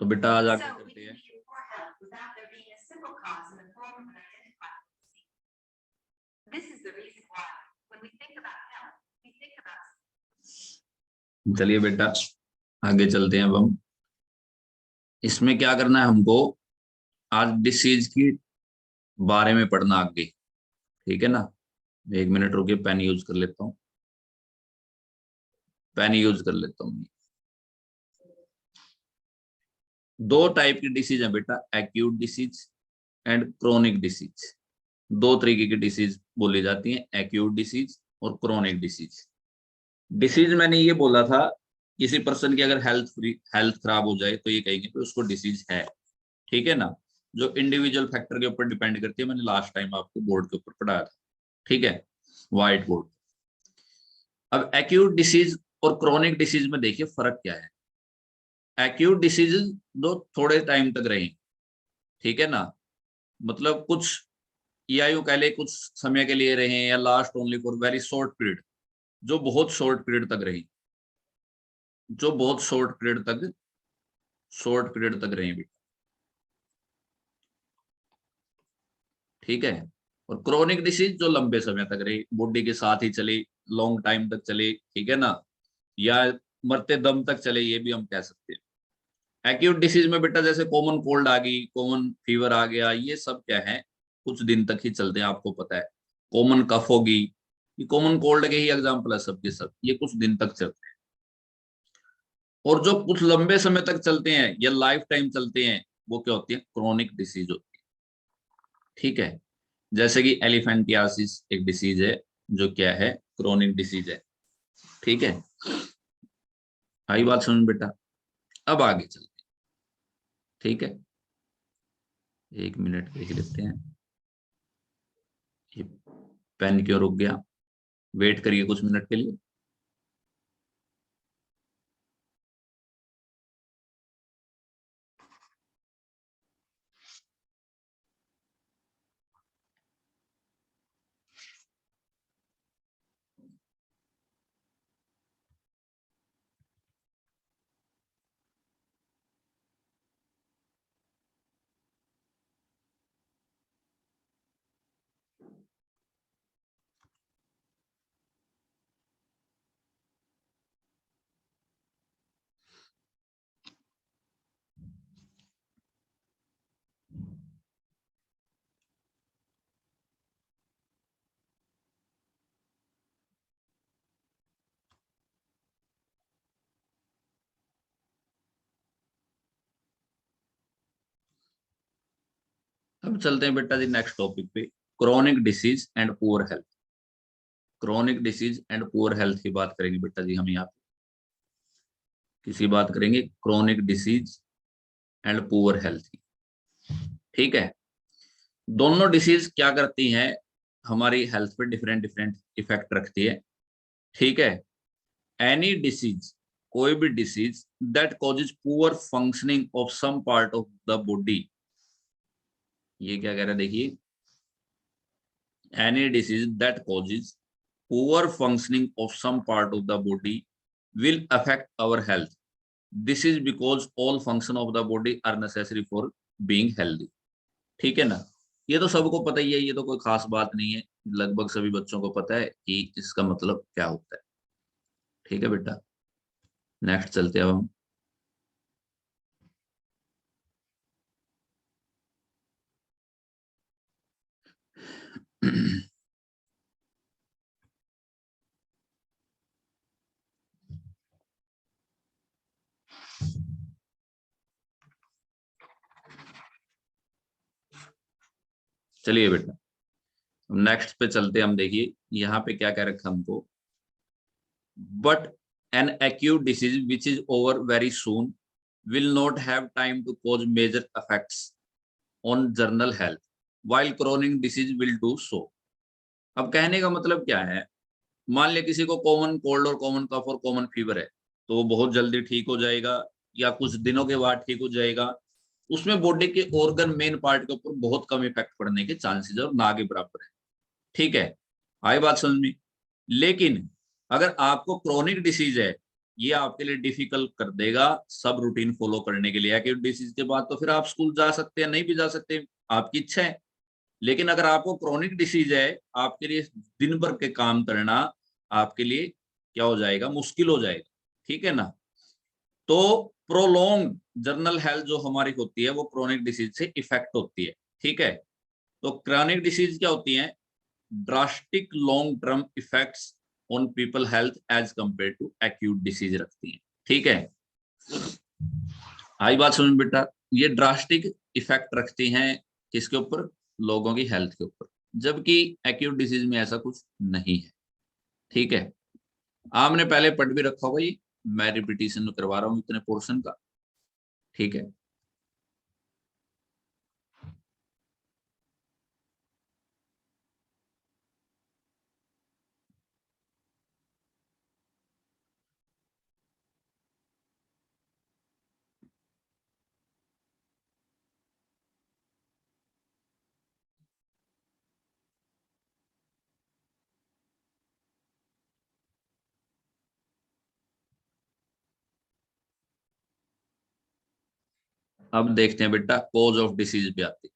तो बेटा आज आगे करते हैं। चलिए बेटा आगे चलते हैं। अब हम इसमें क्या करना है, हमको आज डिसीज की बारे में पढ़ना आगे, ठीक है ना। एक मिनट रुकिए, पेन यूज कर लेता हूँ, पेन यूज कर लेता हूँ। दो टाइप की डिसीज है बेटा, acute disease and chronic disease. दो तरीके की डिसीज बोली जाती है, एक्यूट डिसीज और क्रोनिक डिसीज। डिसीज मैंने ये बोला था, किसी पर्सन की अगर हेल्थ खराब हो जाए तो ये कहेंगे कि उसको डिसीज है, ठीक है ना। जो इंडिविजुअल फैक्टर के ऊपर डिपेंड करती है, मैंने लास्ट टाइम आपको बोर्ड के ऊपर पढ़ाया था, ठीक है, व्हाइट बोर्ड। अब एक्यूट डिसीज और क्रोनिक डिसीज में देखिए फर्क क्या है। एक्यूट डिसीज दो थोड़े टाइम तक रहे, ठीक है ना, मतलब कुछ या यूं कह ले कुछ समय के लिए रहे, या last only for very short period, जो बहुत शॉर्ट पीरियड तक रही, जो बहुत शॉर्ट पीरियड तक रही भी, ठीक है। और क्रोनिक डिसीज जो लंबे समय तक रही, बॉडी के साथ ही चली, लॉन्ग टाइम तक चली, ठीक है ना, या मरते दम तक चले, ये भी हम कह सकते हैं। एक्यूट डिसीज में बेटा जैसे कॉमन कोल्ड आ गई, कॉमन फीवर आ गया, ये सब क्या है, कुछ दिन तक ही चलते हैं, आपको पता है। कॉमन कफ होगी, ये कॉमन कोल्ड के ही एग्जाम्पल है सबके सब, ये कुछ दिन तक चलते हैं। और जो कुछ लंबे समय तक चलते हैं या लाइफ टाइम चलते हैं, वो क्या होती है, क्रोनिक डिसीज होती है, ठीक है। जैसे कि एलिफेंटियासिस एक डिसीज है, जो क्या है, क्रोनिक डिसीज है, ठीक है। आई बात समझ बेटा। अब आगे चलते हैं, ठीक है। एक मिनट देख लेते हैं, ये पेन क्यों रुक गया, वेट करिए कुछ मिनट के लिए। अब चलते हैं बेटा जी नेक्स्ट टॉपिक पे, chronic disease and poor health. Chronic disease and poor health की बात करेंगे बेटा जी हम यहाँ पे, किसी बात करेंगे chronic disease and poor health की, ठीक है। दोनों डिसीज क्या करती हैं, हमारी हेल्थ पे डिफरेंट डिफरेंट इफेक्ट रखती है, ठीक है। एनी डिसीज, कोई भी disease that causes poor functioning of some part of the body, ये क्या कह रहा है देखिए, any disease that causes poor functioning of some part of the body will affect our health, this is because all function of the body are necessary for being healthy, ठीक है ना। ये तो सबको पता ही है, ये तो कोई खास बात नहीं है, लगभग सभी बच्चों को पता है कि इसका मतलब क्या होता है, ठीक है बेटा। नेक्स्ट चलते हैं अब हम। चलिए बेटा नेक्स्ट पे चलते हैं हम, देखिए यहाँ पे क्या कह रखा हमको, but an acute disease which is over very soon will not have time to cause major effects on general health while chronic disease will do so। अब कहने का मतलब क्या है, मान लिया किसी को कॉमन कोल्ड और कॉमन कफ और कॉमन फीवर है, तो वो बहुत जल्दी ठीक हो जाएगा या कुछ दिनों के बाद ठीक हो जाएगा, उसमें बॉडी के ऑर्गन मेन पार्ट के ऊपर बहुत कम इफेक्ट पड़ने के चांसेस और ना के बराबर है, ठीक है। आई बात समझ में। लेकिन अगर आपको क्रोनिक डिसीज है, ये आपके लिए डिफिकल्ट कर देगा सब रूटीन फॉलो करने के लिए। एक्यूट डिसीज के बाद तो फिर आप स्कूल जा सकते हैं, नहीं भी जा सकते, आपकी इच्छा है। लेकिन अगर आपको क्रोनिक डिसीज है, आपके लिए दिन भर के काम करना आपके लिए क्या हो जाएगा, मुश्किल हो जाएगा, ठीक है ना। तो प्रोलॉन्ग जर्नल हेल्थ जो हमारी होती है वो क्रोनिक डिसीज से इफेक्ट होती है, ठीक है। तो क्रोनिक डिसीज क्या होती है, drastic long term effects on people health as compare to acute disease रखती है, ठीक है। आई बात समझ बेटा, ये ड्रास्टिक इफेक्ट रखती हैं किसके ऊपर, लोगों की हेल्थ के ऊपर, जबकि एक्यूट डिसीज में ऐसा कुछ नहीं है, ठीक है। आपने पहले पढ़ भी रखा होगा ये, मैं रिपीटिशन करवा रहा हूं इतने पोर्शन का, ठीक है। अब देखते हैं बेटा कॉज ऑफ डिसीज पे आती,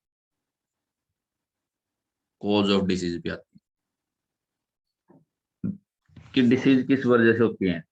कॉज ऑफ डिसीज पे आती कि डिसीज किस वजह से होती है।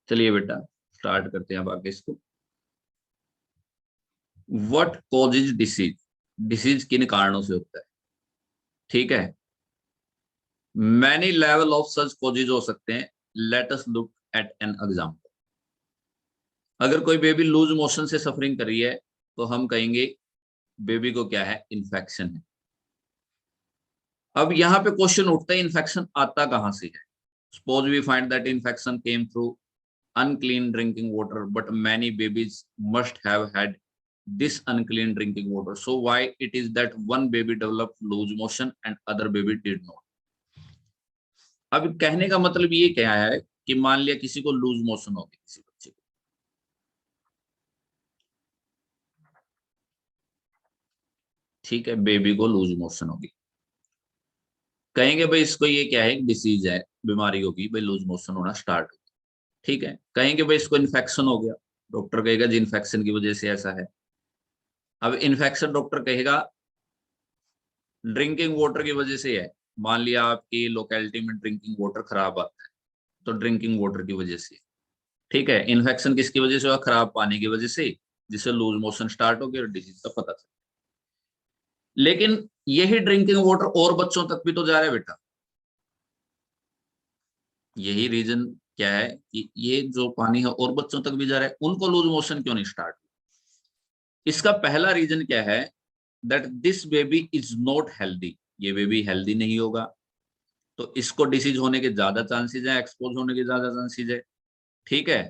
चलिए बेटा स्टार्ट करते हैं अब आगे इसको। व्हाट कॉजेज डिसीज, डिसीज किन कारणों से होता है, ठीक है। Many level of such causes हो सकते हैं, let us look at an example. अगर कोई बेबी लूज मोशन से सफरिंग कर रही है तो हम कहेंगे बेबी को क्या है, इन्फेक्शन है। अब यहाँ पे क्वेश्चन उठता है इन्फेक्शन आता कहां से है। Suppose we find that infection came through unclean drinking water, but many babies must have had this unclean drinking water. So why it is that one baby developed loose motion and other baby did not? अब कहने का मतलब ये क्या है कि मान लिया किसी को लूज मोशन हो गई, किसी बच्चे को, ठीक है, बेबी को लूज मोशन होगी, कहेंगे भाई इसको ये क्या है, डिसीज है, बीमारी होगी भाई, लूज मोशन होना स्टार्ट हो, ठीक है। कहेंगे भाई इसको इन्फेक्शन हो गया, डॉक्टर कहेगा जी इन्फेक्शन की वजह से ऐसा है। अब इन्फेक्शन डॉक्टर कहेगा ड्रिंकिंग वाटर की वजह से है, मान लिया आपकी लोकेलिटी में ड्रिंकिंग वाटर खराब आता है तो ड्रिंकिंग वाटर की वजह से, ठीक है। इन्फेक्शन किसकी वजह से हुआ, खराब पानी की वजह से, जिससे लूज मोशन स्टार्ट हो गया और डिजीज का पता चला। लेकिन यही ड्रिंकिंग वाटर और बच्चों तक भी तो जा रहा है बेटा, यही रीजन क्या है कि ये जो पानी है और बच्चों तक भी जा रहा है, उनको लूज मोशन क्यों नहीं स्टार्ट। इसका पहला रीजन क्या है, that this baby is not healthy, ये बेबी हेल्दी नहीं होगा, तो इसको डिसीज होने के ज्यादा चांसेस है, एक्सपोज होने के ज्यादा चांसेस है, ठीक है।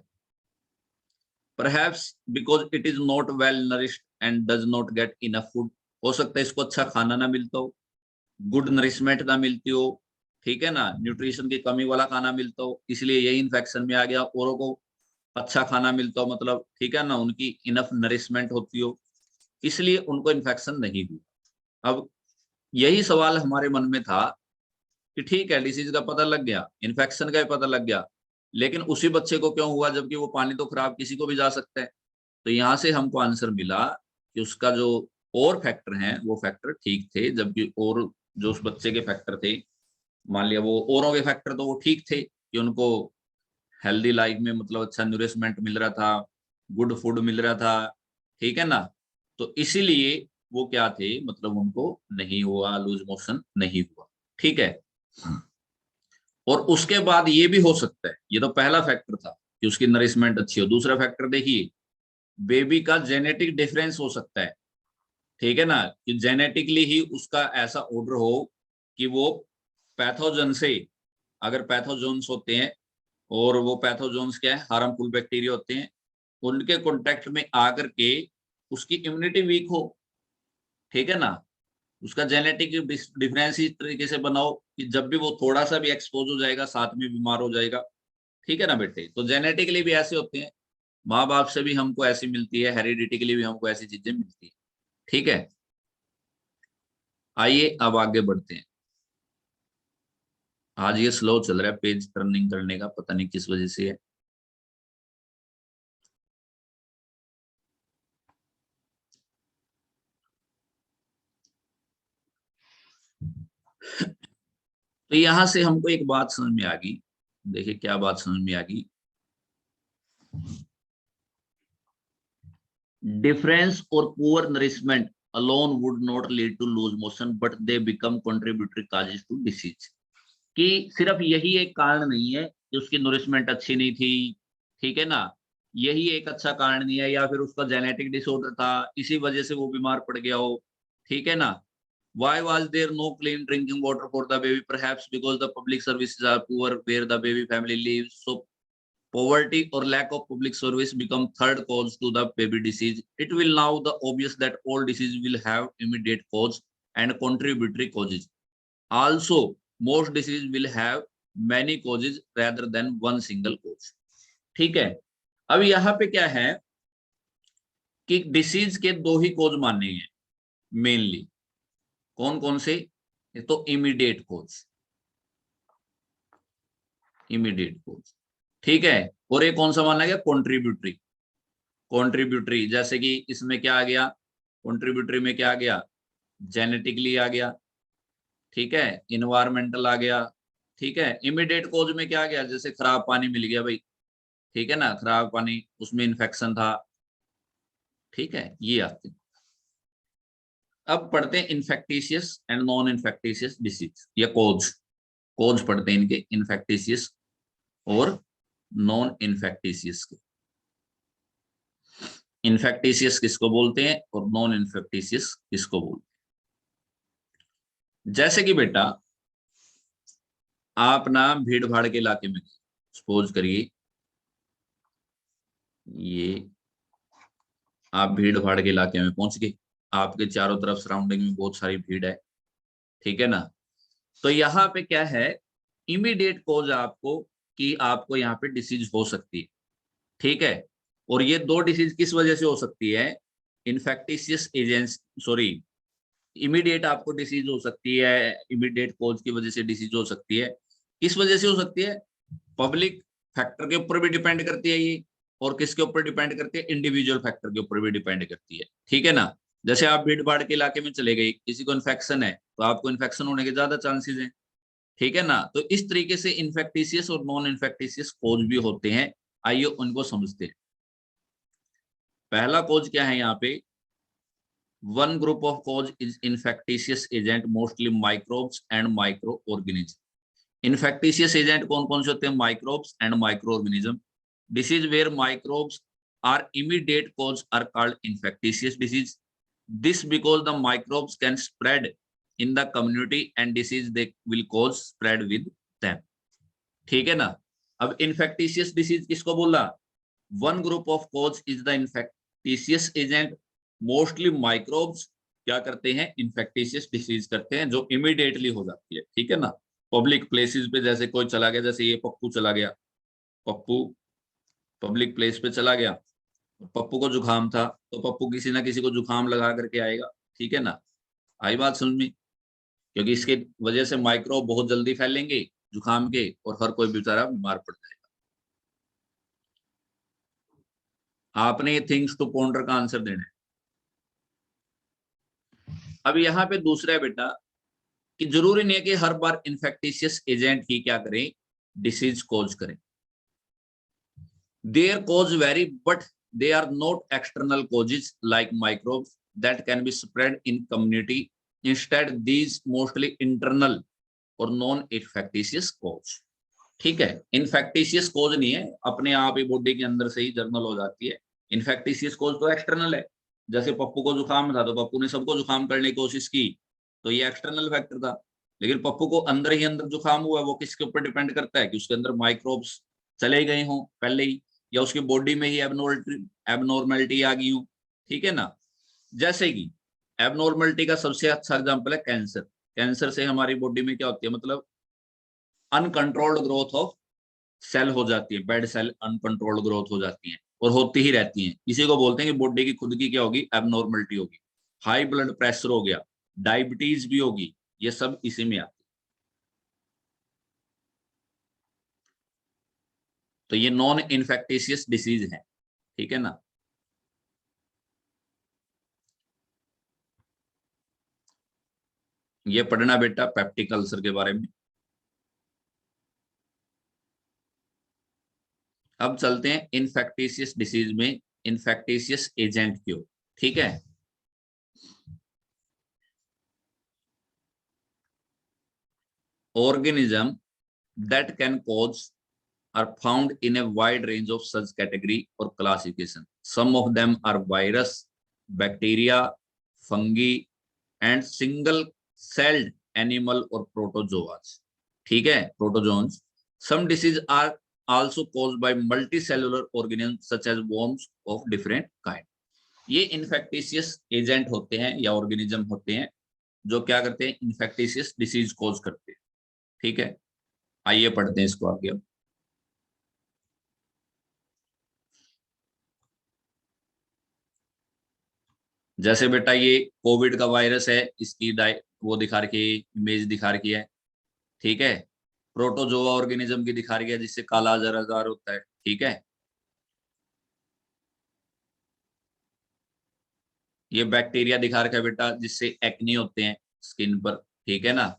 Perhaps because it is not well nourished and does not get enough food, हो सकता है इसको अच्छा खाना ना मिलता हो, गुड नरिशमेंट ना मिलती हो, ठीक है ना, न्यूट्रिशन की कमी वाला खाना मिलता हो, इसलिए यही इन्फेक्शन में आ गया। औरों को अच्छा खाना मिलता हो, मतलब ठीक है ना, उनकी इनफ नरिशमेंट होती हो, इसलिए उनको इन्फेक्शन नहीं हुई। अब यही सवाल हमारे मन में था कि ठीक है डिसीज का पता लग गया, इन्फेक्शन का भी पता लग गया, लेकिन उसी बच्चे को क्यों हुआ, जबकि वो पानी तो खराब किसी को भी जा सकता है। तो यहाँ से हमको आंसर मिला कि उसका जो और फैक्टर हैं वो फैक्टर ठीक थे, जबकि और जो उस बच्चे के फैक्टर थे, मान लिया वो औरों के फैक्टर तो वो ठीक थे कि उनको हेल्दी लाइफ में मतलब अच्छा न्यूरिशमेंट मिल रहा था, गुड फूड मिल रहा था, ठीक है ना। तो इसीलिए वो क्या थे, मतलब उनको नहीं हुआ, लूज मोशन नहीं हुआ, ठीक है। और उसके बाद ये भी हो सकता है, ये तो पहला फैक्टर था कि उसकी नरिशमेंट अच्छी हो, दूसरा फैक्टर देखिए बेबी का जेनेटिक डिफरेंस हो सकता है, ठीक है ना, कि जेनेटिकली ही उसका ऐसा ऑर्डर हो कि वो पैथोजन से, अगर पैथोजोन्स होते हैं और वो पैथोजोन्स क्या है, हार्मफुल बैक्टीरिया होते हैं, उनके कांटेक्ट में आकर के उसकी इम्यूनिटी वीक हो, ठीक है ना, उसका जेनेटिक डिफरेंस इस तरीके से बनाओ कि जब भी वो थोड़ा सा भी एक्सपोज हो जाएगा साथ में बीमार हो जाएगा, ठीक है ना बेटे। तो जेनेटिकली भी ऐसे होते हैं, माँ बाप से भी हमको ऐसी मिलती है, हेरिडिटिकली भी हमको ऐसी चीजें मिलती है, ठीक है। आइए अब आगे बढ़ते हैं। आज ये स्लो चल रहा है पेज टर्निंग करने का, पता नहीं किस वजह से है। तो यहां से हमको एक बात समझ में आ गई, देखिए क्या बात समझ में आ गई। डिफरेंस और poor nourishment alone would not lead to loose motion but they become contributory causes to disease. कि सिर्फ यही एक कारण नहीं है कि उसकी नरिशमेंट अच्छी नहीं थी, ठीक है ना, यही एक अच्छा कारण नहीं है, या फिर उसका जेनेटिक डिसऑर्डर था इसी वजह से वो बीमार पड़ गया हो, ठीक है ना। Why was there no clean drinking water for the baby? Perhaps because the public services are poor where the baby family lives. So poverty or lack of public service become third cause to the baby disease. It will now the obvious that all disease will have immediate cause and contributory causes. Also, most disease will have many causes rather than one single cause. ठीक है। अब यहाँ पे क्या है कि disease के दो ही कॉज माने हैं मेनली। कौन कौन से? तो इमीडिएट कॉज, इमीडिएट कॉज, ठीक है। और एक कौन सा माना गया? कॉन्ट्रीब्यूटरी। कॉन्ट्रीब्यूटरी जैसे कि इसमें क्या आ गया, कॉन्ट्रीब्यूटरी में क्या आ गया? जेनेटिकली आ गया, ठीक है, इन्वायरमेंटल आ गया, ठीक है। इमीडिएट कॉज में क्या आ गया? जैसे खराब पानी मिल गया भाई, ठीक है ना, खराब पानी, उसमें इन्फेक्शन था, ठीक है, ये आते हैं। अब पढ़ते हैं इन्फेक्टिशियस एंड नॉन इन्फेक्टिशियस डिसीज या कोज। कोज पढ़ते हैं इनके, इन्फेक्टिशियस और नॉन इन्फेक्टिशियस के। इन्फेक्टिशियस किसको बोलते हैं और नॉन इन्फेक्टिशियस किसको बोलते हैं? जैसे कि बेटा आप ना भीड़ भाड़ के इलाके में, सपोज करिए ये आप भीड़ भाड़ के इलाके में पहुंच गए, आपके चारों तरफ सराउंडिंग में बहुत सारी भीड़ है, ठीक है ना। तो यहाँ पे क्या है, इमीडिएट कॉज आपको कि आपको यहाँ पे डिसीज हो सकती है, ठीक है। और ये दो डिसीज किस वजह से हो सकती है? इन्फेक्टिशियस एजेंट, सॉरी, इमीडिएट आपको डिसीज हो सकती है, इमीडिएट कॉज की वजह से डिसीज हो सकती है। किस वजह से हो सकती है? पब्लिक फैक्टर के ऊपर भी डिपेंड करती है ये, और किसके ऊपर डिपेंड करती है? इंडिविजुअल फैक्टर के ऊपर भी डिपेंड करती है, ठीक है ना। जैसे आप भीड़ भाड़ के इलाके में चले गए, किसी को इन्फेक्शन है तो आपको इन्फेक्शन होने के ज्यादा चांसेस हैं, ठीक है ना। तो इस तरीके से इन्फेक्टिशियस और नॉन इन्फेक्टिशियस कॉज भी होते हैं। आइए उनको समझते हैं। पहला कॉज क्या है यहाँ पे? One group of cause is infectious agent mostly microbes and microorganism. Infectious agent कौन कौन से होते हैं? Microbes and microorganism. Disease where microbes are immediate cause are called infectious disease. This because the microbes can spread in the community and disease they will cause spread with them. ठीक है ना। अब infectious disease किसको बोला? One group of cause is the infectious agent, mostly microbes क्या करते हैं? infectious disease करते हैं जो immediately हो जाती है, ठीक है ना। पब्लिक प्लेसेस पे जैसे कोई चला गया, जैसे ये पप्पू चला गया, पप्पू पब्लिक प्लेस पे चला गया, पप्पू को जुकाम था तो पप्पू किसी ना किसी को जुकाम लगा करके आएगा, ठीक है ना। आई बात समझ में? क्योंकि इसके वजह से माइक्रोब बहुत जल्दी फैलेंगे जुकाम के, और हर कोई बेचारा बीमार पड़ जाएगा। आपने ये थिंग्स टू पॉन्डर का आंसर देना है। अब यहाँ पे दूसरा है बेटा कि जरूरी नहीं है कि हर बार इन्फेक्टिशियस एजेंट ही क्या करें? डिसीज कॉज करें। Their cause vary, but they are not external causes like microbes that can be spread in community. Instead, these mostly internal और नॉन इन्फेक्टिशियस कॉज, ठीक है। इन्फेक्टिशियस कॉज नहीं है, अपने आप ही बॉडी के अंदर से ही जर्नल हो जाती है। इन्फेक्टिशियस कॉज तो एक्सटर्नल है, जैसे पप्पू को जुकाम था तो पप्पू ने सबको जुकाम करने की कोशिश की, तो ये एक्सटर्नल फैक्टर था। लेकिन पप्पू को अंदर ही अंदर जुकाम हुआ, वो किसके ऊपर डिपेंड करता है कि उसके अंदर माइक्रोब्स चले गए हों पहले ही, या उसकी बॉडी में ही एबनॉर्मेलिटी आ गई हो। ठीक है ना। जैसे कि एबनॉर्मलिटी का सबसे अच्छा एग्जांपल है कैंसर। कैंसर से हमारी बॉडी में क्या होती है, मतलब अनकंट्रोल्ड ग्रोथ ऑफ सेल हो जाती है, बेड सेल अनकंट्रोल्ड ग्रोथ हो जाती है और होती ही रहती है। इसी को बोलते हैं कि बॉडी की खुद की क्या होगी, एबनॉर्मलिटी होगी। हाई ब्लड प्रेशर हो गया, डायबिटीज भी होगी, ये सब इसी में आती है। तो ये नॉन इन्फेक्टिशियस डिसीज है। ठीक है ना। ये पढ़ना बेटा पेप्टिक अल्सर के बारे में। अब चलते हैं इन्फेक्टिशियस डिसीज में, इन्फेक्टिशियस एजेंट क्यों। ठीक है। organism that can cause are found in a wide range of such category or classification. Some of them are virus, bacteria, fungi, and single-celled animal or protozoas. ठीक है, protozoans. Some diseases are also caused by multicellular organisms such as worms of different kind. ये इन्फेक्टिशियस agent होते हैं या organism होते हैं जो क्या करते हैं, इन्फेक्टिशियस डिसीज कॉज करते हैं। ठीक है, आइए पढ़ते हैं इसको आगे। जैसे बेटा ये कोविड का वायरस है, इसकी वो दिखा रखी है, इमेज दिखा रखी है। ठीक है। प्रोटोजोआ ऑर्गेनिज्म की दिखा रखी है जिससे काला आजार होता है। ठीक है। ये बैक्टीरिया दिखा रखा है बेटा जिससे एक्नी होते हैं स्किन पर। ठीक है ना।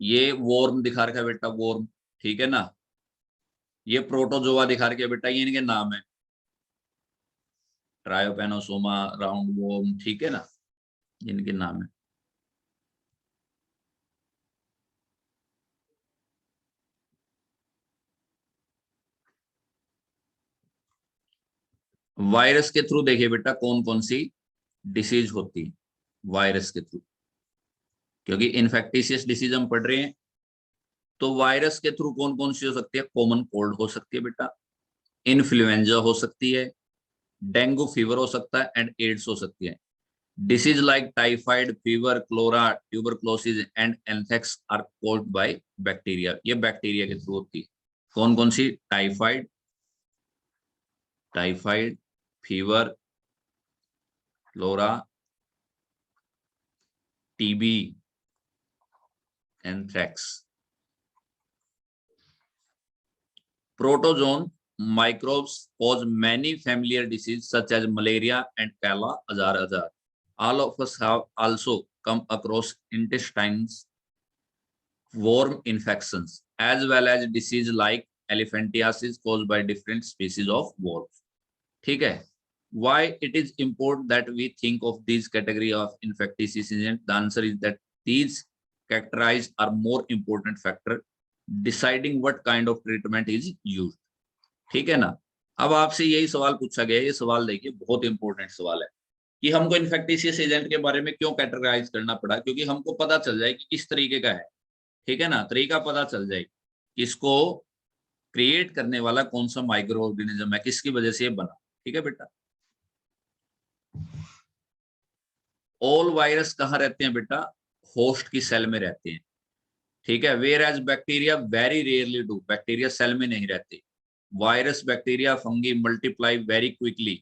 ये वॉर्म दिखा रखा है बेटा, वॉर्म। ठीक है ना। ये प्रोटोजोआ दिखा रखा है बेटा, ये इनके नाम है, ट्रायोपेनोसोमा, राउंड वॉर्म। ठीक है ना, इनके नाम है। वायरस के थ्रू देखिए बेटा कौन कौन सी डिसीज होती है वायरस के थ्रू, क्योंकि इन्फेक्टिशियस डिसीज हम पढ़ रहे हैं। तो वायरस के थ्रू कौन कौन सी हो सकती है, कॉमन कोल्ड हो सकती है बेटा, इन्फ्लुएंजा हो सकती है, डेंगू फीवर हो सकता है, एंड एड्स हो सकती है। Disease like typhoid fever, cholera, tuberculosis and anthrax are caused by bacteria. ये बैक्टीरिया के थ्रू होती है। कौन कौन सी, typhoid, typhoid fever, cholera, TB, anthrax. Protozoan microbes cause many familiar diseases such as malaria and Kala Azar Azar. All of us have also come across intestines worm infections as well as disease like elephantiasis caused by different species of worms. ठीक है. Why it is important that we think of these category of infectious agents? The answer is that these characterized are more important factor deciding what kind of treatment is used. ठीक है ना। अब आपसे यही सवाल पूछा गया है, ये सवाल देखिए बहुत इंपॉर्टेंट सवाल है कि हमको इन्फेक्टिशियस एजेंट के बारे में क्यों कैटेगराइज करना पड़ा, क्योंकि हमको पता चल जाए कि किस तरीके का है। ठीक है ना, तरीका पता चल जाए कि इसको क्रिएट करने वाला कौन सा माइक्रो ऑर्गेनिज्म है, किसकी वजह से ये बना। ठीक है बेटा। ऑल वायरस कहाँ रहते हैं बेटा, होस्ट की सेल में रहते हैं। ठीक है। Whereas bacteria very rarely do, bacteria cell में नहीं रहते। Virus, bacteria, fungi multiply very quickly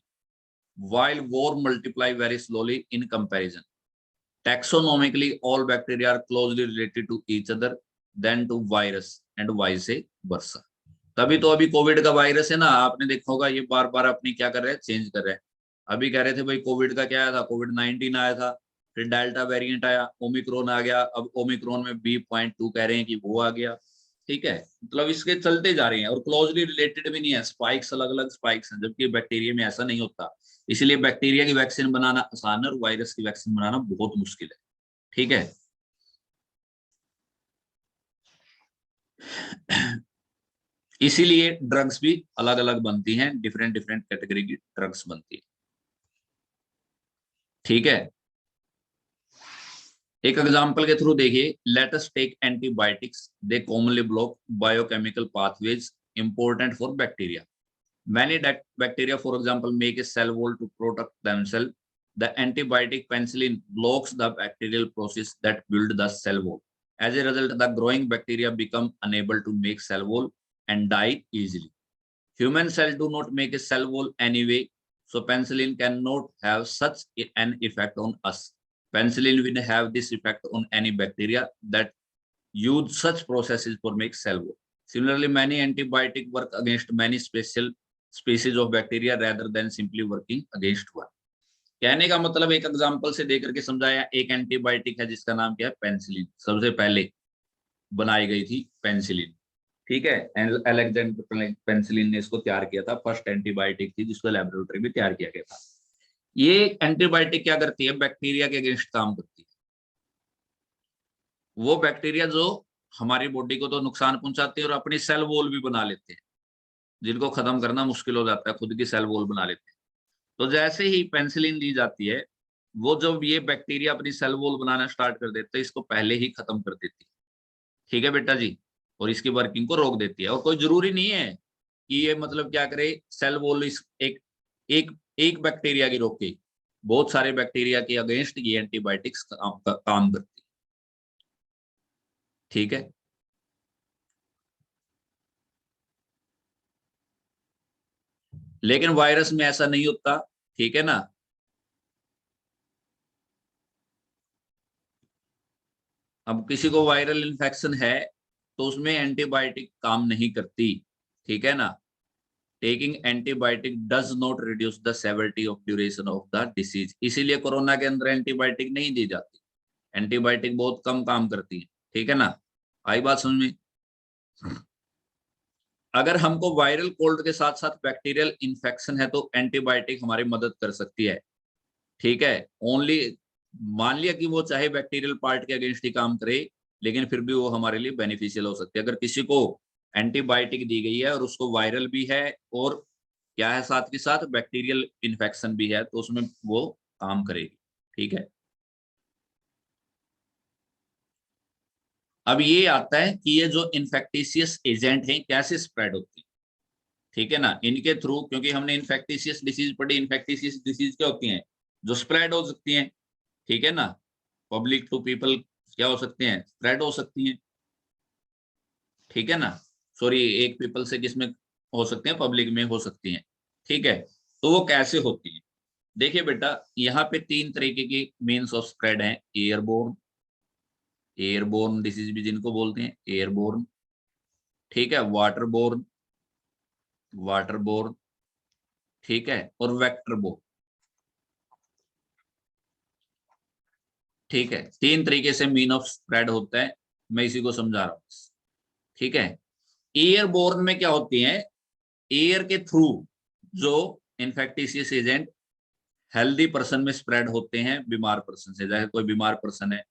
while worm multiply very slowly in comparison. Taxonomically, all bacteria are closely related to each other than to virus and vice versa. तभी तो अभी Covid का virus है ना, आपने देखा होगा ये बार बार अपनी क्या कर रहे हैं, चेंज कर रहे हैं। अभी कह रहे थे भाई कोविड का क्या आया था, कोविड 19 आया था, फिर डेल्टा वेरिएंट आया, ओमिक्रॉन आ गया, अब ओमिक्रॉन में B.2 कह रहे हैं कि वो आ गया। ठीक है, मतलब इसके चलते जा रहे हैं और क्लोजली रिलेटेड भी नहीं है, स्पाइक्स अलग अलग स्पाइक्स हैं, जबकि बैक्टीरिया में ऐसा नहीं होता। इसलिए बैक्टीरिया की वैक्सीन बनाना आसान है और वायरस की वैक्सीन बनाना बहुत मुश्किल है। ठीक है। इसीलिए ड्रग्स भी अलग अलग बनती हैं, डिफरेंट डिफरेंट कैटेगरी की ड्रग्स बनती है। ठीक है, एक एग्जांपल के थ्रू देखिए, let us take antibiotics, they commonly block biochemical pathways important for bacteria. Many bacteria, for example, make a cell wall to protect themselves. The antibiotic penicillin blocks the bacterial process that build the cell wall. As a result, the growing bacteria become unable to make cell wall and die easily. Human cells do not make a cell wall anyway, so penicillin cannot have such an effect on us. Penicillin will have this effect on any bacteria that use such processes for make cell wall. Similarly, many antibiotic work against many special species of bacteria rather than simply working against one. कहने का मतलब एक example से देकर के समझाया, एक antibiotic है जिसका नाम क्या है, पेनिसिलिन, सबसे पहले बनाई गई थी पेनिसिलिन। ठीक है, अलेक्जेंडर पेनिसिलिन ने इसको तैयार किया था, फर्स्ट एंटीबायोटिक थी जिसको लेबोरेटरी में तैयार किया गया था। ये एंटीबायोटिक क्या करती है, बैक्टीरिया के अगेंस्ट काम करती है। वो बैक्टीरिया जो हमारी बॉडी को तो नुकसान पहुंचाते हैं और अपनी सेल वॉल भी बना लेते हैं, जिनको खत्म करना मुश्किल हो जाता है, खुद की सेल वॉल बना लेते हैं। तो जैसे ही पेनिसिलिन ली जाती है, वो जब ये बैक्टीरिया अपनी सेल वॉल बनाना स्टार्ट कर देते हैं, इसको पहले ही खत्म कर देती है। ठीक है बेटा जी, और इसकी वर्किंग को रोक देती है। और कोई जरूरी नहीं है कि ये मतलब क्या करे, सेल वॉल इस एक एक एक बैक्टीरिया की रोके, बहुत सारे बैक्टीरिया के अगेंस्ट ये एंटीबायोटिक्स काम करती है। ठीक है, लेकिन वायरस में ऐसा नहीं होता। ठीक है ना, अब किसी को वायरल इन्फेक्शन है तो उसमें एंटीबायोटिक काम नहीं करती। ठीक है ना, taking antibiotic does not reduce the severity of duration of the disease. इसीलिए कोरोना के अंदर एंटीबायोटिक नहीं दी जाती, एंटीबायोटिक बहुत कम काम करती है। ठीक है ना, आई बात समझ में। अगर हमको वायरल कोल्ड के साथ साथ बैक्टीरियल इन्फेक्शन है तो एंटीबायोटिक हमारी मदद कर सकती है। ठीक है, ओनली मान लिया कि वो चाहे बैक्टीरियल पार्ट के अगेंस्ट ही काम करे, लेकिन फिर भी वो हमारे लिए बेनिफिशियल हो सकती है। अगर किसी को एंटीबायोटिक दी गई है और उसको वायरल भी है और क्या है साथ के साथ बैक्टीरियल इन्फेक्शन भी है, तो उसमें वो काम करेगी। ठीक है, अब ये आता है कि ये जो इन्फेक्टिशियस एजेंट हैं कैसे स्प्रेड होते हैं। ठीक है ना, इनके थ्रू, क्योंकि हमने इन्फेक्टिशियस डिसीज पढ़ी, इन्फेक्टिशियस डिसीज क्या होती हैं, जो स्प्रेड हो सकती हैं। ठीक है ना, पब्लिक टू पीपल क्या हो सकते हैं, स्प्रेड हो सकती हैं। ठीक है ना, सॉरी, एक पीपल से किसमें हो सकते हैं, पब्लिक में हो सकती हैं। ठीक है, तो वो कैसे होती है, देखिए बेटा, यहाँ पे तीन तरीके की मीन्स ऑफ स्प्रेड है। एयरबोर्न, एयरबोर्न डिसीज भी जिनको बोलते हैं एयरबोर्न। ठीक है, वाटरबोर्न, वाटरबोर्न। ठीक है, और वेक्टरबोर्न। ठीक है, तीन तरीके से मीन ऑफ स्प्रेड होता है, मैं इसी को समझा रहा हूँ। ठीक है, एयरबोर्न में क्या होती है, एयर के थ्रू जो इन्फेक्टिशियस एजेंट हेल्दी पर्सन में स्प्रेड होते हैं बीमार पर्सन से। जैसे कोई बीमार पर्सन है,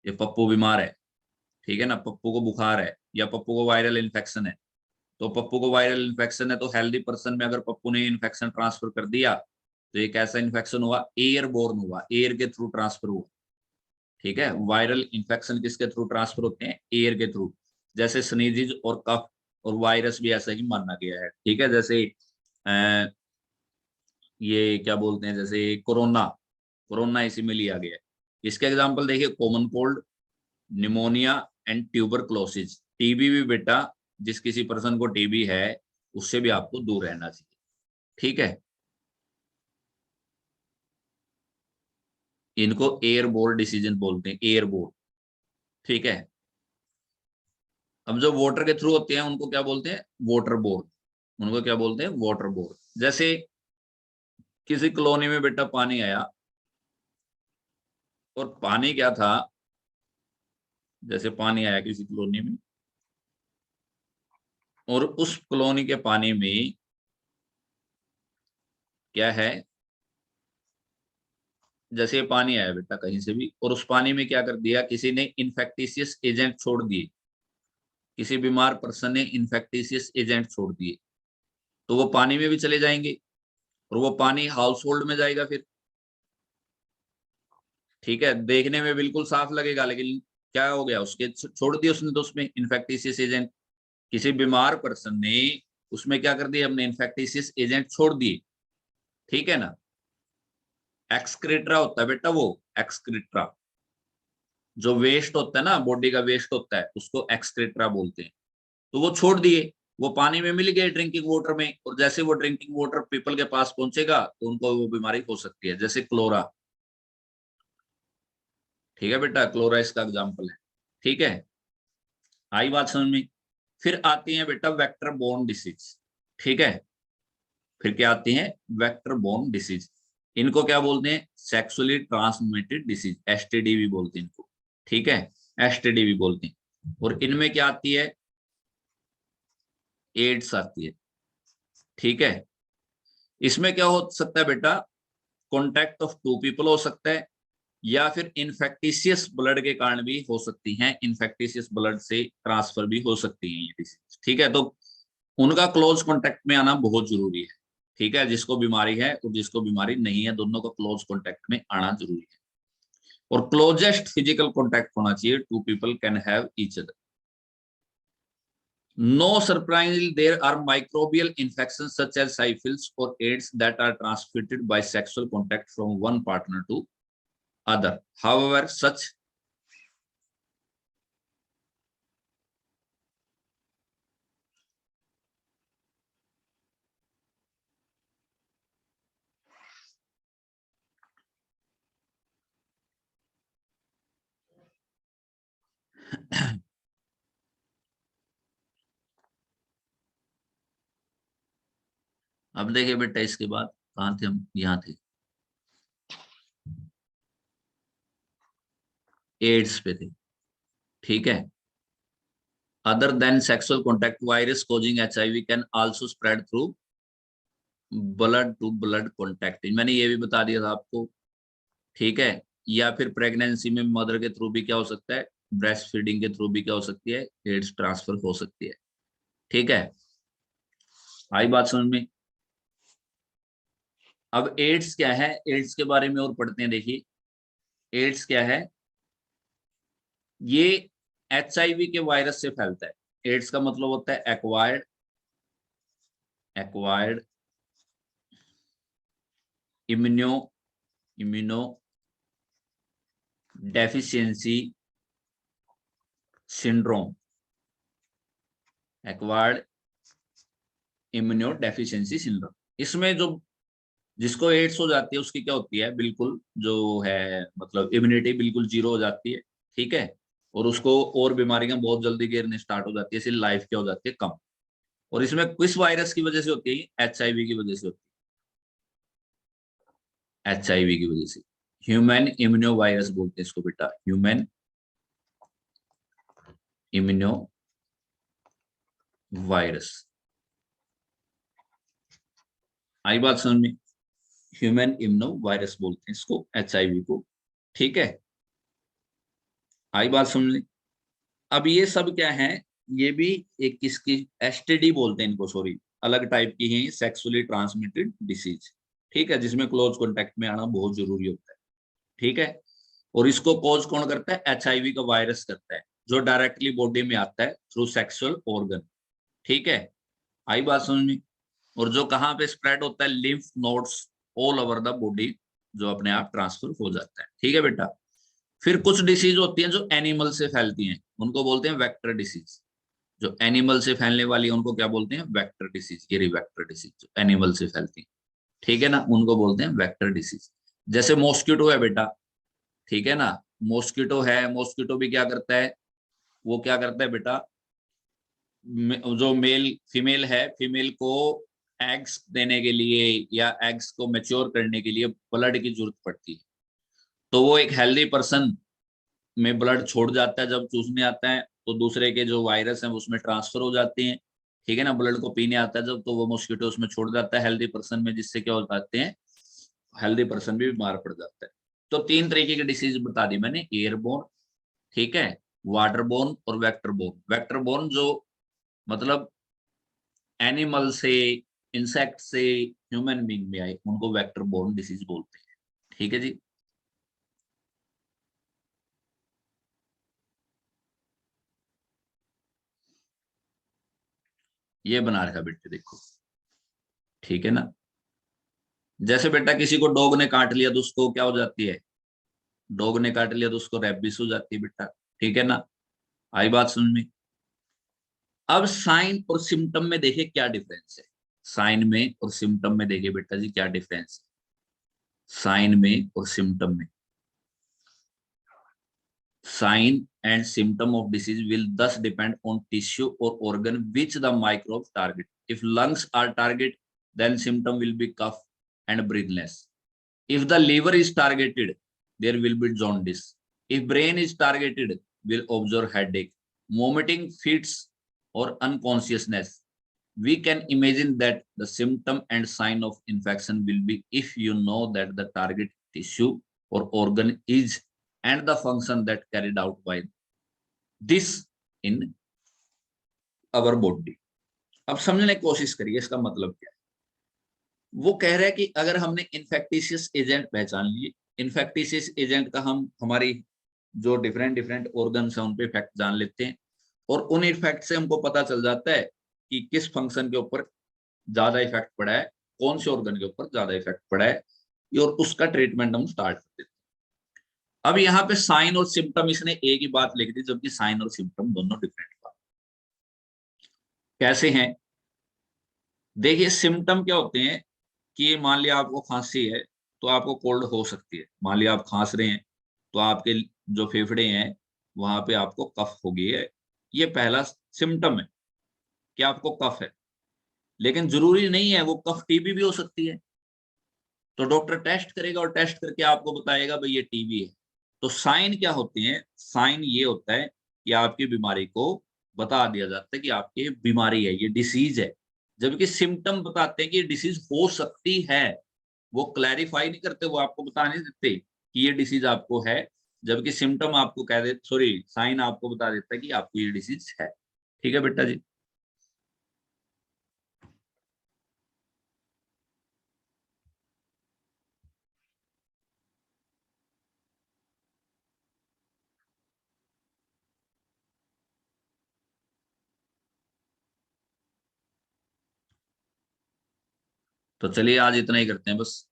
ये पप्पू बीमार है, ठीक है ना, पप्पू को बुखार है या पप्पू को वायरल इन्फेक्शन है, तो पप्पू को वायरल इन्फेक्शन है तो हेल्दी पर्सन में अगर पप्पू ने इन्फेक्शन ट्रांसफर कर दिया तो ये कैसा इन्फेक्शन हुआ, एयरबोर्न हुआ, एयर के थ्रू ट्रांसफर हुआ। ठीक है, वायरल इन्फेक्शन किसके थ्रू ट्रांसफर होते हैं, एयर के थ्रू। जैसे स्नीजिज और कफ और वायरस भी ऐसा ही माना गया है। ठीक है, जैसे ये क्या बोलते हैं, जैसे कोरोना, कोरोना इसी में लिया गया है। इसके एग्जांपल देखिए, common cold, pneumonia and tuberculosis. TB भी बेटा, जिस किसी पर्सन को टीबी है उससे भी आपको दूर रहना चाहिए। ठीक है, इनको एयरबोर्न डिसीजन बोलते हैं, एयरबोर्न। ठीक है, अब जो वाटर के थ्रू होते हैं उनको क्या बोलते हैं, वाटर बोर्न। उनको क्या बोलते हैं, वाटर बोर्न। जैसे किसी कॉलोनी में बेटा पानी आया, और पानी क्या था, जैसे पानी आया किसी कॉलोनी में, और उस कॉलोनी के पानी में क्या है, जैसे पानी आया बेटा कहीं से भी, और उस पानी में क्या कर दिया, किसी ने इन्फेक्टिशियस एजेंट छोड़ दिए। किसी बीमार पर्सन ने इन्फेक्टिशियस एजेंट छोड़ दिए तो वो पानी में भी चले जाएंगे और वो पानी हाउस होल्ड में जाएगा फिर। ठीक है, देखने में बिल्कुल साफ लगेगा लेकिन क्या हो गया, उसके छोड़ दिया उसने तो उसमें इन्फेक्टिशियस एजेंट। किसी बीमार पर्सन ने उसमें क्या कर दिया, हमने इन्फेक्टिशियस एजेंट छोड़ दिए। ठीक है ना। एक्सक्रीट्रा होता है बेटा, वो एक्सक्रीट्रा जो वेस्ट होता है ना, बॉडी का वेस्ट होता है, उसको एक्सक्रीट्रा बोलते हैं। तो वो छोड़ दिए, वो पानी में मिल गए ड्रिंकिंग वाटर में, और जैसे वो ड्रिंकिंग वाटर पीपल के पास पहुंचेगा तो उनको वो बीमारी हो सकती है, जैसे क्लोरा। ठीक है बेटा, क्लोरा इसका एग्जाम्पल है। ठीक है, आई बात समझ में। फिर आती है बेटा वेक्टर बोर्न डिसीज। ठीक है, फिर क्या आती है, वेक्टर बोर्न डिसीज। इनको क्या बोलते हैं, सेक्सुअली ट्रांसमिटेड डिसीज, एसटीडी भी बोलते हैं इनको। ठीक है, एसटीडी भी बोलते हैं। और इनमें क्या आती है, एड्स आती है। ठीक है, इसमें क्या हो सकता है बेटा, कॉन्टैक्ट ऑफ टू पीपल हो सकता है, या फिर इन्फेक्टिशियस ब्लड के कारण भी हो सकती हैं, इन्फेक्टिशियस ब्लड से ट्रांसफर भी हो सकती है ये डिसीज। ठीक है, तो उनका क्लोज कॉन्टेक्ट में आना बहुत जरूरी है। ठीक है, जिसको बीमारी है और जिसको बीमारी नहीं है, दोनों को क्लोज कॉन्टेक्ट में आना जरूरी है। और क्लोजेस्ट फिजिकल कॉन्टेक्ट होना चाहिए, two people can have each other. No surprise, there are microbial infections such as syphilis or AIDS that are transmitted by sexual contact from one partner to other. However, such अब देखिए बेटा, इसके बाद कहाँ थे हम, यहाँ थे, एड्स पे थे। ठीक है, other than sexual contact, virus causing HIV can also spread through blood to blood contact, मैंने ये भी बता दिया था आपको। ठीक है, या फिर प्रेगनेंसी में मदर के थ्रू भी क्या हो सकता है, ब्रेस्ट फीडिंग के थ्रू भी क्या हो सकती है, एड्स ट्रांसफर हो सकती है। ठीक है, आई बात समझ में। अब एड्स क्या है, एड्स के बारे में और पढ़ते हैं। देखिए, एड्स क्या है, ये HIV के वायरस से फैलता है। एड्स का मतलब होता है acquired, acquired immuno, immuno deficiency syndrome, acquired immuno deficiency syndrome. इसमें जो जिसको एड्स हो जाती है उसकी क्या होती है, बिल्कुल जो है मतलब इम्यूनिटी बिल्कुल जीरो हो जाती है। ठीक है, और उसको और बीमारियां बहुत जल्दी घेरने स्टार्ट हो जाती है, इसलिए लाइफ क्या हो जाती है, कम। और इसमें किस वायरस की वजह से होती है, HIV की वजह से होती है, HIV की वजह से। ह्यूमन इम्यूनो वायरस बोलते हैं इसको बेटा, ह्यूमन इम्यूनो वायरस। आई बात समझ में, ह्यूमन इम्यूनो वायरस बोलते हैं इसको, HIV को। ठीक है, आई बात समझ में। अब ये सब क्या है, ये भी एक किसकी, STD बोलते हैं इनको, सॉरी, अलग टाइप की है, सेक्सुअली ट्रांसमिटेड डिसीज। ठीक है, जिसमें क्लोज कॉन्टेक्ट में आना बहुत जरूरी होता है। ठीक है, और इसको कॉज कौन करता है, HIV का वायरस करता है, जो डायरेक्टली बॉडी में आता है थ्रू सेक्सुअल ऑर्गन। ठीक है, आई बात समझ में। और जो कहाँ पे स्प्रेड होता है, lymph nodes all over the body, जो अपने आप ट्रांसफर हो जाता है। ठीक है बेटा, फिर कुछ डिसीज होती हैं जो एनिमल से फैलती हैं, उनको बोलते हैं वेक्टर डिसीज। जो एनिमल से फैलने वाली है उनको क्या बोलते हैं, वेक्टर डिसीज, ये वेक्टर डिसीज जो एनिमल से फैलती है। ठीक है ना, उनको बोलते हैं वेक्टर डिसीज। जैसे मॉस्किटो है बेटा, ठीक है ना, मॉस्किटो है, मॉस्किटो भी क्या करता है, वो क्या करता है बेटा, जो मेल फीमेल है, फीमेल को एग्स देने के लिए या एग्स को मैच्योर करने के लिए ब्लड की जरूरत पड़ती है। तो वो एक हेल्दी पर्सन में ब्लड छोड़ जाता है, जब चूसने आता है तो दूसरे के जो वायरस हैं उसमें ट्रांसफर हो जाते हैं। ठीक है ना, ब्लड को पीने आता है जब, तो वो मॉस्किटो उसमें छोड़ जाता है हेल्दी पर्सन में, जिससे क्या हो जाते हैं, हेल्दी पर्सन भी बीमार पड़ जाता है। तो तीन तरीके की डिसीज बता दी मैंने, एयरबोर्न, ठीक है, वाटर बोर्न और वेक्टर बोर्न। वेक्टर बोर्न जो मतलब एनिमल से, इंसेक्ट से ह्यूमन बीइंग में आए, उनको वेक्टर बोर्न डिसीज बोलते हैं। ठीक है जी। ये बना रखा बेटे देखो, ठीक है ना। जैसे बेटा किसी को डॉग ने काट लिया तो उसको क्या हो जाती है, डॉग ने काट लिया तो उसको रेबिस हो जाती है बेटा, ठीक है ना। आई बात समझ में। अब साइन और सिम्टम में देखिए क्या डिफरेंस है। साइन में और सिम्टम में देखिए बेटा जी क्या डिफरेंस है। साइन में और सिम्टम में, sign and symptom of disease will thus depend on tissue or organ which the microbes target. If lungs are targeted, then symptom will be cough and breathlessness. If the liver is targeted, there will be jaundice. If brain is targeted, will observe headache, vomiting, fits, or unconsciousness. We can imagine that the symptom and sign of infection will be if you know that the target tissue or organ is and the function that carried out by this in our body. अब समझने की कोशिश करिए इसका मतलब क्या है। वो कह रहे हैं कि अगर हमने इन्फेक्टिशियस एजेंट पहचान लिए, इन्फेक्टिशियस एजेंट का हम हमारी जो डिफरेंट डिफरेंट ऑर्गन्स हैं उन पे इफेक्ट जान लेते हैं, और उन इफेक्ट से हमको पता चल जाता है कि किस फंक्शन के ऊपर ज्यादा इफेक्ट पड़ा है, कौन से ऑर्गन के ऊपर ज्यादा इफेक्ट पड़ा है, और उसका ट्रीटमेंट हम स्टार्ट कर देते हैं। अब यहाँ पे साइन और सिम्टम इसने एक ही बात लिख दी, जबकि साइन और सिम्टम दोनों डिफरेंट बात। कैसे हैं देखिए, सिम्टम क्या होते हैं कि मान लिया आपको खांसी है तो आपको कोल्ड हो सकती है। मान लिया आप खांस रहे हैं तो आपके जो फेफड़े हैं वहां पे आपको कफ हो गई है। ये पहला सिम्टम है कि आपको कफ है, लेकिन जरूरी नहीं है वो कफ टीबी भी हो सकती है। तो डॉक्टर टेस्ट करेगा और टेस्ट करके आपको बताएगा भाई ये टीबी है। तो साइन क्या होते हैं, साइन ये होता है कि आपकी बीमारी को बता दिया जाता है कि आपकी बीमारी है, ये डिसीज है। जबकि सिम्टम बताते हैं कि ये डिसीज हो सकती है। वो क्लैरिफाई नहीं करते, वो आपको बता नहीं देते कि ये डिसीज आपको है। जबकि सिम्टम आपको कह दे, सॉरी साइन आपको बता देता है कि आपको ये डिसीज है। ठीक है बेटा जी। तो चलिए आज इतना ही करते हैं बस।